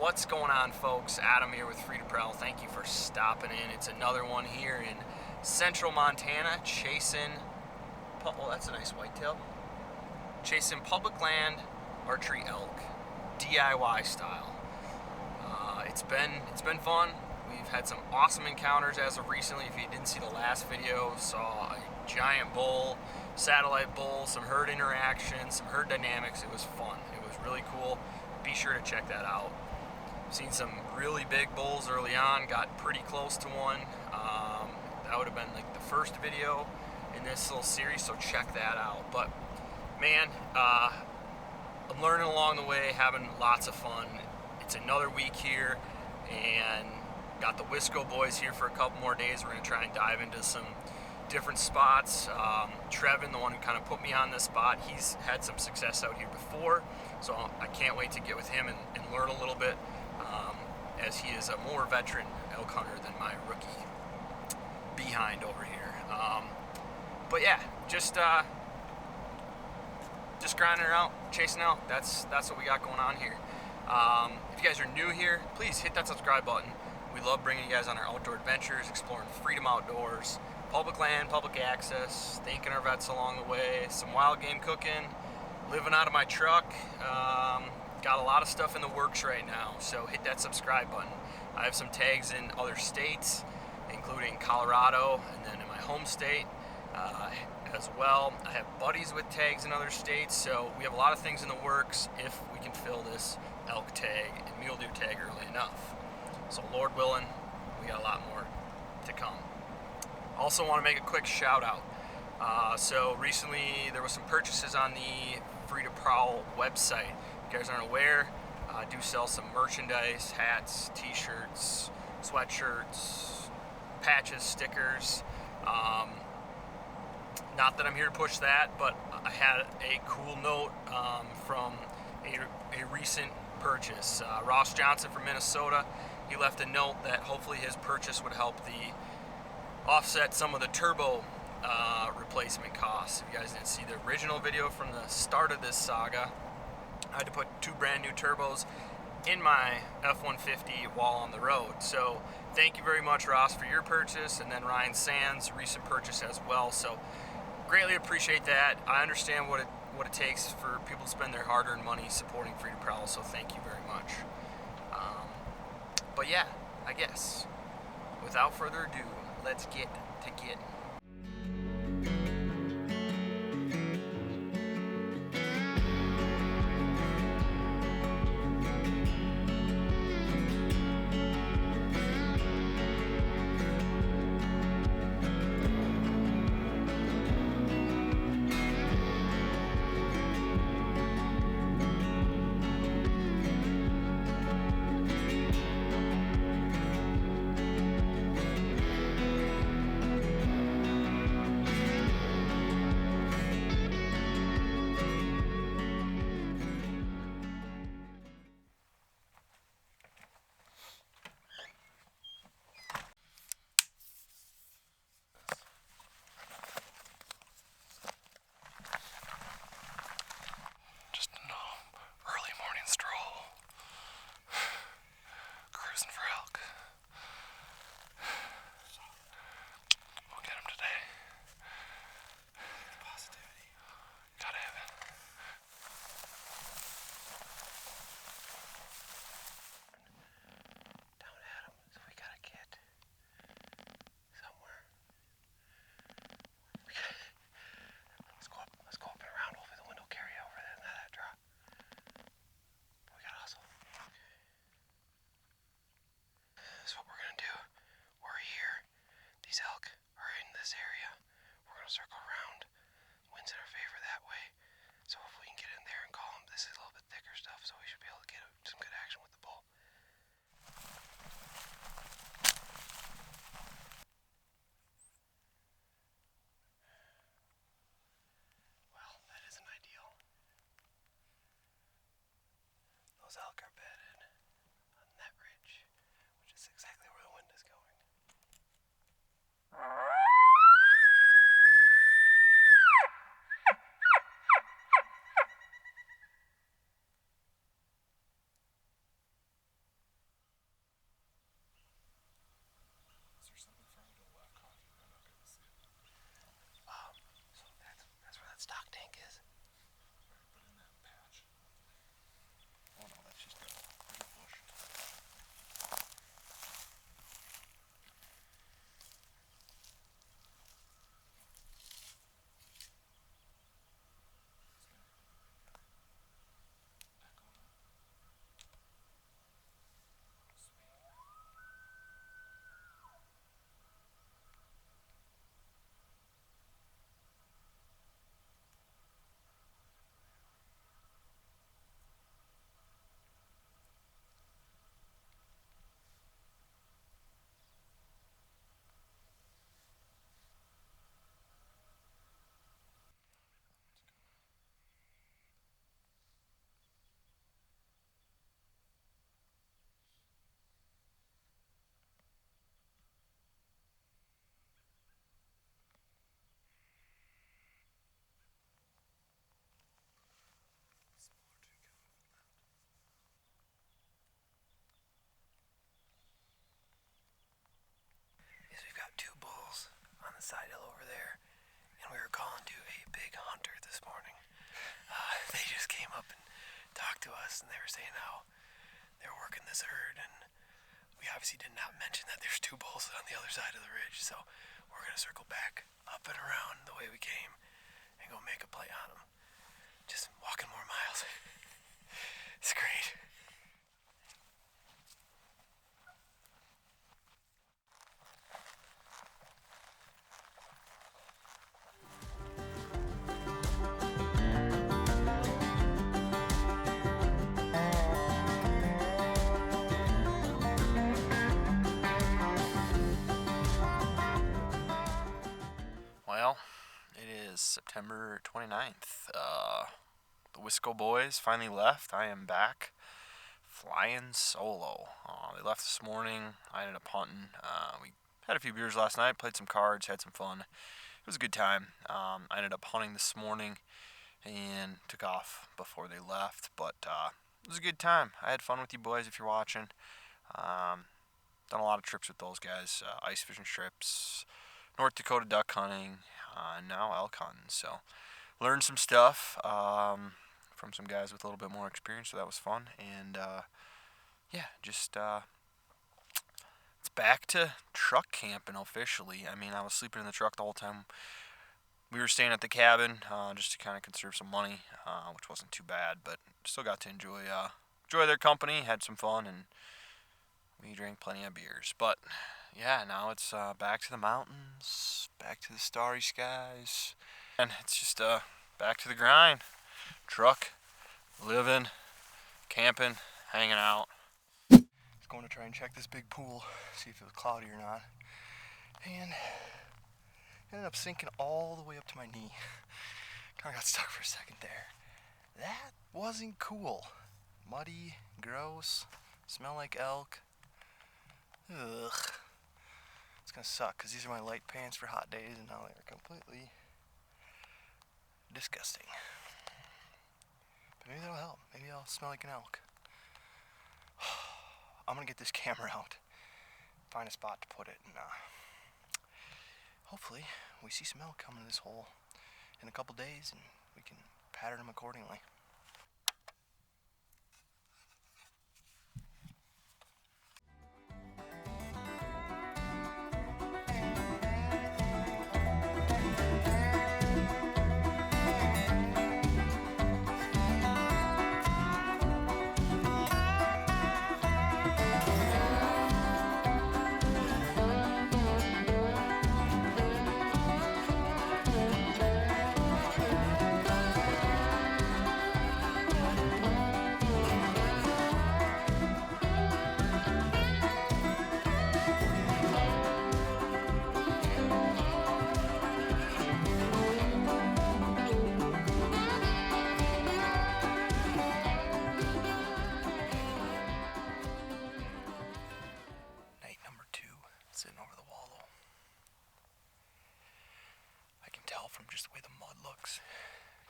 What's going on, folks? Adam here with Prowl. Thank you for stopping in. It's another one here in central Montana, chasing, oh, that's a nice whitetail. Chasing public land archery elk, DIY style. It's been fun. We've had some awesome encounters as of recently. If you didn't see the last video, saw a giant bull, satellite bull, some herd interaction, some herd dynamics. It was fun. It was really cool. Be sure to check that out. Seen some really big bulls early on, got pretty close to one. That would have been like the first video in this little series, so check that out. But man, I'm learning along the way, having lots of fun. It's another week here, and got the Wisco boys here for a couple more days. We're going to try and dive into some different spots. Trevin, the one who kind of put me on this spot, he's had some success out here before, so I can't wait to get with him and learn a little bit, as he is a more veteran elk hunter than my rookie behind over here. But yeah, just grinding her out, chasing out. That's what we got going on here. If you guys are new here, please hit that subscribe button. We love bringing you guys on our outdoor adventures, exploring freedom outdoors, public land, public access, thanking our vets along the way, some wild game cooking, living out of my truck. Got a lot of stuff in the works right now, so hit that subscribe button. I have some tags in other states, including Colorado, and then in my home state as well. I have buddies with tags in other states, so we have a lot of things in the works if we can fill this elk tag and mule deer tag early enough. So Lord willing, we got a lot more to come. Also want to make a quick shout out. So recently there was some purchases on the Prowl website. If you guys aren't aware, I do sell some merchandise, hats, t-shirts, sweatshirts, patches, stickers. Not that I'm here to push that, but I had a cool note from a recent purchase. Ross Johnson from Minnesota, he left a note that hopefully his purchase would help offset some of the turbo replacement costs. If you guys didn't see the original video from the start of this saga, I had to put 2 brand new turbos in my F-150 while on the road. So thank you very much, Ross, for your purchase, and then Ryan Sands' recent purchase as well. So greatly appreciate that. I understand what it takes for people to spend their hard-earned money supporting Prowl, so thank you very much. But yeah, I guess without further ado, let's get to getting. Circle around. Wind's in our favor that way. So if we can get in there and call him, this is a little bit thicker stuff, so we should be able to get some good action with the bull. Well, that isn't ideal. Those elk are bedded on that ridge, which is exactly where the wind is going. side hill over there, and we were calling to a big hunter this morning. They just came up and talked to us, and they were saying how they were working this herd, and we obviously did not mention that there's 2 bulls on the other side of the ridge, so we're going to circle back up and around the way we came and go make a play on them. Just walking more miles. It's great. Well, it is September 29th. The Wisco boys finally left. I am back flying solo. They left this morning. I ended up hunting. We had a few beers last night, played some cards, had some fun. It was a good time. I ended up hunting this morning and took off before they left, but it was a good time. I had fun with you boys if you're watching. Done a lot of trips with those guys, ice fishing trips, North Dakota duck hunting, now elk hunting. So learned some stuff from some guys with a little bit more experience, so that was fun. And yeah, just it's back to truck camping officially. I mean, I was sleeping in the truck the whole time. We were staying at the cabin just to kind of conserve some money, which wasn't too bad, but still got to enjoy their company, had some fun, and we drank plenty of beers. But yeah, now it's back to the mountains, back to the starry skies, and it's just back to the grind. Truck, living, camping, hanging out. Just going to try and check this big pool, see if it was cloudy or not, and ended up sinking all the way up to my knee. Kind of got stuck for a second there. That wasn't cool. Muddy, gross, smell like elk. Ugh. It's gonna suck because these are my light pants for hot days, and now they're completely disgusting. But maybe that'll help. Maybe I'll smell like an elk. I'm gonna get this camera out, find a spot to put it, and hopefully we see some elk coming to this hole in a couple days, and we can pattern them accordingly. Night number 2, sitting over the wallow. I can tell from just the way the mud looks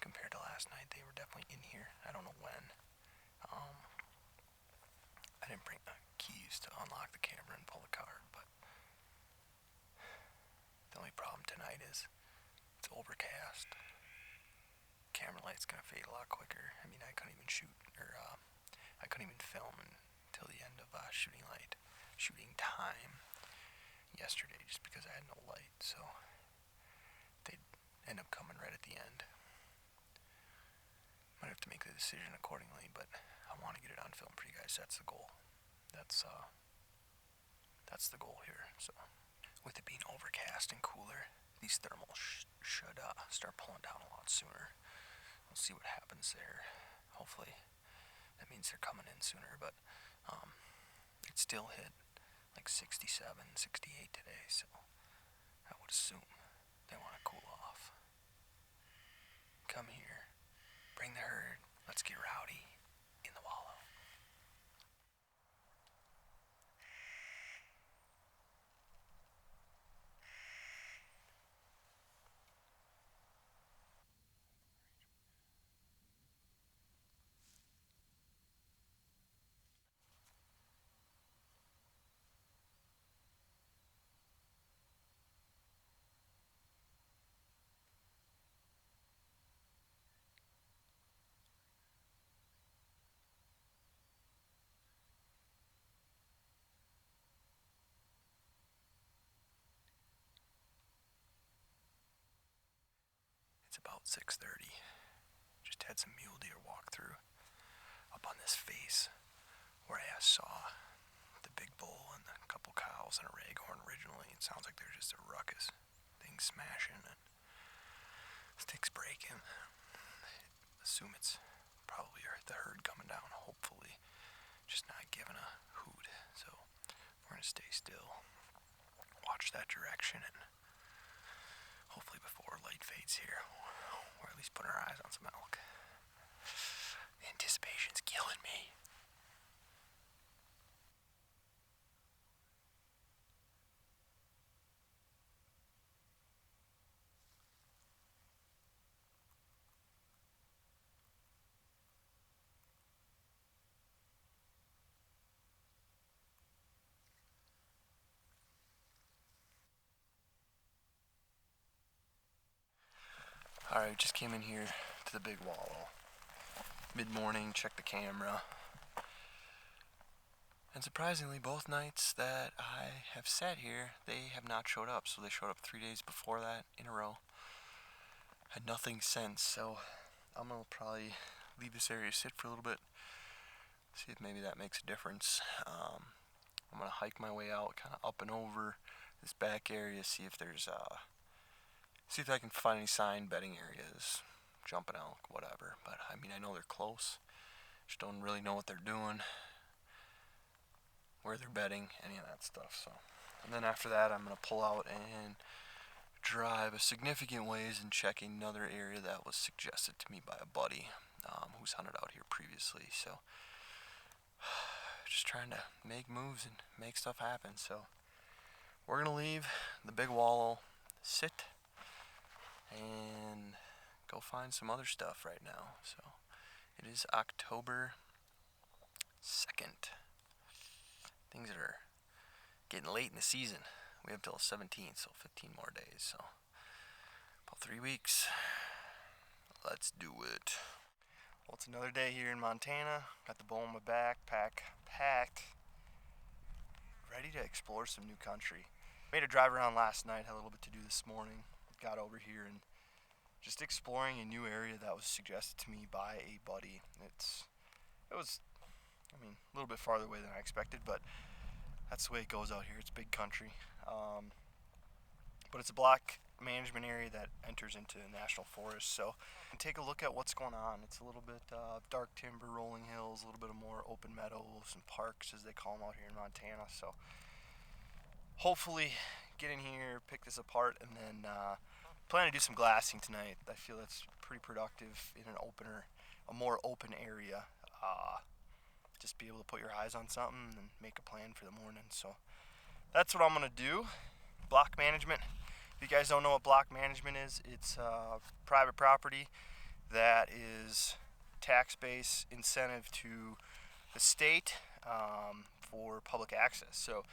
compared to last night. They were definitely in here. I don't know when. I didn't bring the keys to unlock the camera and pull the card, but the only problem tonight is it's overcast. Camera light's gonna fade a lot quicker. I mean, I couldn't even shoot, or I couldn't even film until the end of shooting time yesterday, just because I had no light. So they'd end up coming right at the end. Might have to make the decision accordingly, but I want to get it on film for you guys. That's the goal. That's the goal here. So with it being overcast and cooler, these thermals should start pulling down a lot sooner. We'll see what happens there. Hopefully that means they're coming in sooner, but it still hit like 67, 68 today, so I would assume they want to cool off. Come here, bring the herd, let's get rowdy in the wallow. It's about 6:30. Just had some mule deer walk through up on this face where I saw the big bull and a couple cows and a raghorn originally. It sounds like there's just a ruckus, things smashing and sticks breaking. I assume it's probably the herd coming down, hopefully, just not giving a hoot. So we're gonna stay still, watch that direction, and hopefully before light fades here, or at least put our eyes on some elk. Anticipation's killing me. Alright, just came in here to the big wallow. Mid-morning, checked the camera. And surprisingly, both nights that I have sat here, they have not showed up. So they showed up 3 days before that in a row. Had nothing since, so I'm going to probably leave this area sit for a little bit. See if maybe that makes a difference. I'm going to hike my way out, kind of up and over this back area, see if there's see if I can find any sign bedding areas, jumping elk, whatever. But I mean, I know they're close. Just don't really know what they're doing, where they're bedding, any of that stuff. So, and then after that, I'm gonna pull out and drive a significant ways and check another area that was suggested to me by a buddy who's hunted out here previously. So, just trying to make moves and make stuff happen. So, we're gonna leave the big wallow sit and go find some other stuff right now. So it is October 2nd. Things are getting late in the season. We have till the 17th, so 15 more days. So about 3 weeks. Let's do it. Well, it's another day here in Montana. Got the bow on my backpack packed, ready to explore some new country. Made a drive around last night, had a little bit to do this morning. Got over here and just exploring a new area that was suggested to me by a buddy. It was, I mean, a little bit farther away than I expected, but that's the way it goes out here. It's big country. But it's a block management area that enters into national forest. So take a look at what's going on. It's a little bit dark timber, rolling hills, a little bit of more open meadows and parks, as they call them out here in Montana. So hopefully get in here, pick this apart, and then plan to do some glassing tonight. I feel that's pretty productive in a more open area. Just be able to put your eyes on something and make a plan for the morning. So that's what I'm gonna do. Block management. If you guys don't know what block management is, it's private property that is tax base incentive to the state for public access. So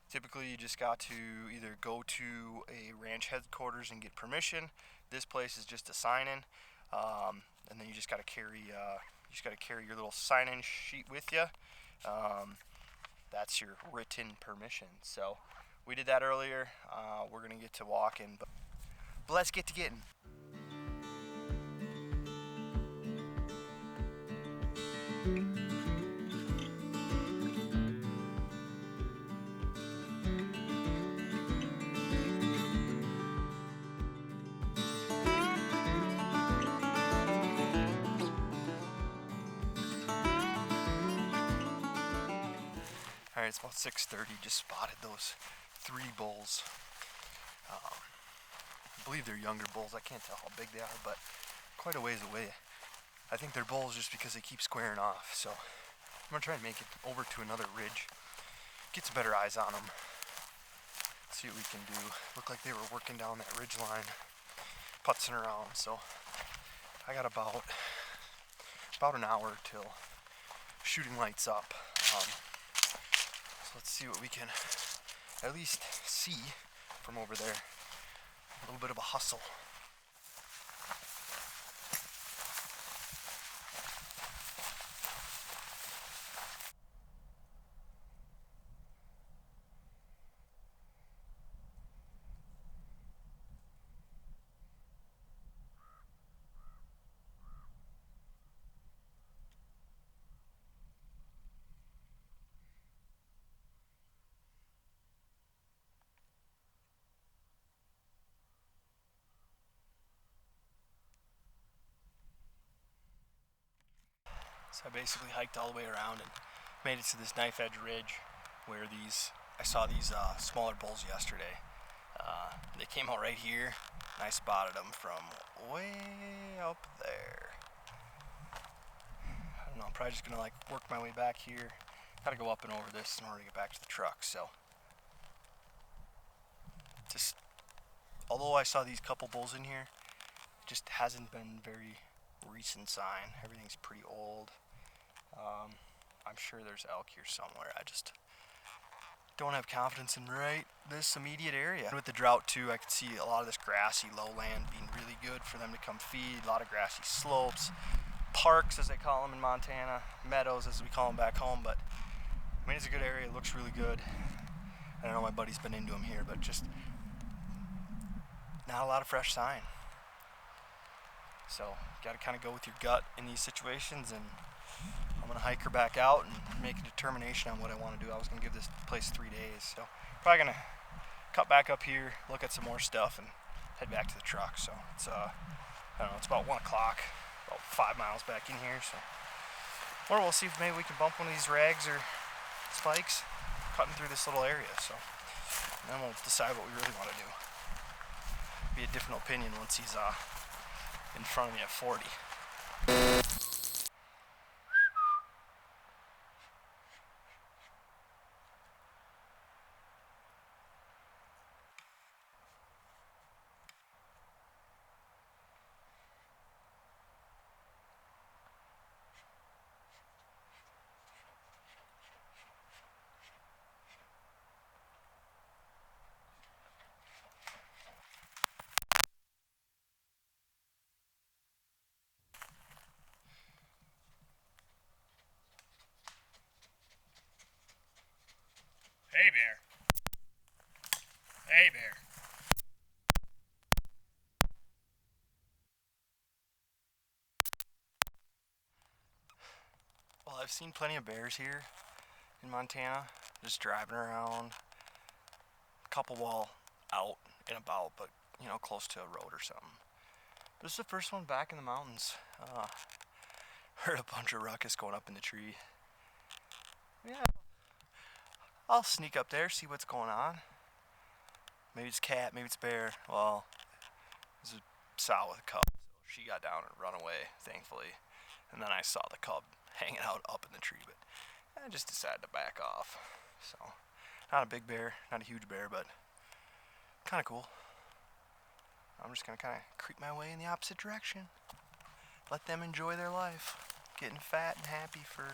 typically you just got to either go to a ranch headquarters and get permission. This place is just a sign-in, and then you just got to carry your little sign-in sheet with you. That's your written permission. So we did that earlier. We're gonna get to walking, but let's get to getting. Alright, it's about 6:30. Just spotted those 3 bulls. I believe they're younger bulls. I can't tell how big they are, but quite a ways away. I think they're bulls just because they keep squaring off. So I'm gonna try and make it over to another ridge, get some better eyes on them, see what we can do. Looked like they were working down that ridge line, putzing around. So I got about an hour till shooting lights up. So let's see what we can at least see from over there. A little bit of a hustle. So I basically hiked all the way around and made it to this knife edge ridge where I saw these smaller bulls yesterday. They came out right here, and I spotted them from way up there. I don't know, I'm probably just gonna like work my way back here. Gotta go up and over this in order to get back to the truck, so. Just, although I saw these couple bulls in here, just hasn't been very recent sign. Everything's pretty old. I'm sure there's elk here somewhere. I just don't have confidence in right this immediate area. With the drought too, I could see a lot of this grassy lowland being really good for them to come feed. A lot of grassy slopes, parks as they call them in Montana, meadows as we call them back home. But I mean, it's a good area. It looks really good. I don't know, my buddy's been into them here, but just not a lot of fresh sign. So got to kind of go with your gut in these situations, and I'm gonna hike her back out and make a determination on what I want to do. I was gonna give this place 3 days, so probably gonna cut back up here, look at some more stuff, and head back to the truck. So it's I don't know, it's about 1 o'clock, about 5 miles back in here. So, or we'll see if maybe we can bump one of these rags or spikes cutting through this little area. So, and then we'll decide what we really want to do. Be a different opinion once he's in front of me at 40. Hey, bear. Hey, bear. Well, I've seen plenty of bears here in Montana, just driving around. A couple while out and about, but you know, close to a road or something. This is the first one back in the mountains. Heard a bunch of ruckus going up in the tree. Yeah, I'll sneak up there, see what's going on. Maybe it's cat, maybe it's bear. Well, there's a sow with a cub, so she got down and run away, thankfully. And then I saw the cub hanging out up in the tree, but I just decided to back off. So, not a big bear, not a huge bear, but kind of cool. I'm just gonna kind of creep my way in the opposite direction. Let them enjoy their life, getting fat and happy for